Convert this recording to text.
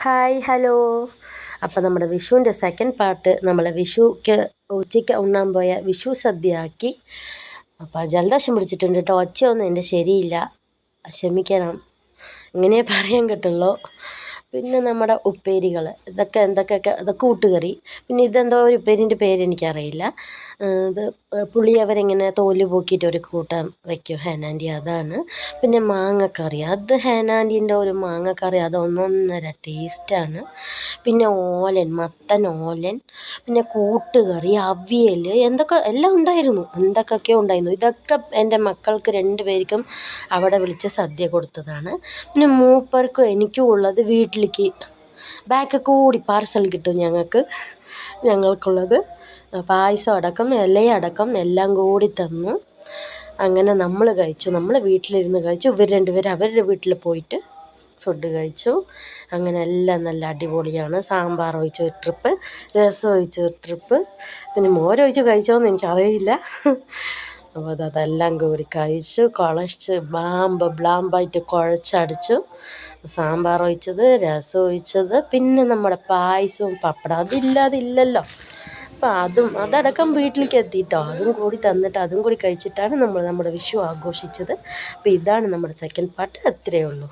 Hi hello. അപ്പോൾ നമ്മുടെ വിഷുവിൻ്റെ second part നമ്മൾ വിഷുക്ക് ഉച്ചയ്ക്ക് ഉണ്ണാൻ പോയ വിഷു സദ്യ ആക്കി. അപ്പോൾ ജലദോഷം പിടിച്ചിട്ടുണ്ട് കേട്ടോ. ഒച്ചയൊന്നും എൻ്റെ ശരിയില്ല, ക്ഷമിക്കണം, ഇങ്ങനെ പറയാൻ കിട്ടുള്ളൂ. പിന്നെ നമ്മുടെ ഉപ്പേരികൾ ഇതൊക്കെ കൂട്ടുകറി. പിന്നെ ഇതെന്തോ ഒരു ഉപ്പേരിൻ്റെ പേരെനിക്കറിയില്ല. ഇത് പുളിയവരിങ്ങനെ തോല് പോക്കിയിട്ട് ഒരു കൂട്ടം വയ്ക്കും ഹേനാൻറ്റി, അതാണ്. പിന്നെ മാങ്ങക്കറി, അത് ഹേനാൻറ്റീൻ്റെ ഒരു മാങ്ങക്കറി, അത് ഒന്നൊന്നര ടേസ്റ്റാണ്. പിന്നെ മത്തൻ ഓലൻ, പിന്നെ കൂട്ടുകറി, അവിയൽ, എല്ലാം ഉണ്ടായിരുന്നു, എന്തൊക്കെയൊക്കെയോ ഉണ്ടായിരുന്നു. ഇതൊക്കെ എൻ്റെ മക്കൾക്ക് 2 പേർക്കും അവിടെ വിളിച്ച് സദ്യ കൊടുത്തതാണ്. പിന്നെ മൂപ്പർക്കും എനിക്കും ഉള്ളത് വീട്ടിലേക്ക് ബാക്കിൽ കൂടി പാർസൽ കിട്ടും ഞങ്ങൾക്കുള്ളത്. പായസം അടക്കം ഇലയടക്കം എല്ലാം കൂടി തന്നു. അങ്ങനെ നമ്മൾ കഴിച്ചു, നമ്മൾ വീട്ടിലിരുന്ന് കഴിച്ചു. ഇവർ 2 പേരും അവരുടെ വീട്ടിൽ പോയിട്ട് ഫുഡ് കഴിച്ചു. അങ്ങനെ എല്ലാം നല്ല അടിപൊളിയാണ്. സാമ്പാർ ഒഴിച്ച് ഒരു ട്രിപ്പ്, രസം ഒഴിച്ച് ഒരു ട്രിപ്പ്, പിന്നെ മോരൊഴിച്ച് കഴിച്ചോന്ന് എനിക്കറിയില്ല. അപ്പോൾ അതെല്ലാം കൂടി കഴിച്ചു, കുഴച്ച് ബ്ലാമ്പായിട്ട് കുഴച്ചടിച്ചു. സാമ്പാർ ഒഴിച്ചത്, രസം ഒഴിച്ചത്, പിന്നെ നമ്മുടെ പായസവും പപ്പടം, അതില്ലാതില്ലല്ലോ. അപ്പോൾ അതടക്കം വീട്ടിലേക്ക് എത്തിയിട്ടോ. അതും കൂടി തന്നിട്ട് അതും കൂടി കഴിച്ചിട്ടാണ് നമ്മൾ നമ്മുടെ വിഷു ആഘോഷിച്ചത്. അപ്പോൾ ഇതാണ് നമ്മുടെ സെക്കൻഡ് പാർട്ട്. അത്രയേ ഉള്ളൂ.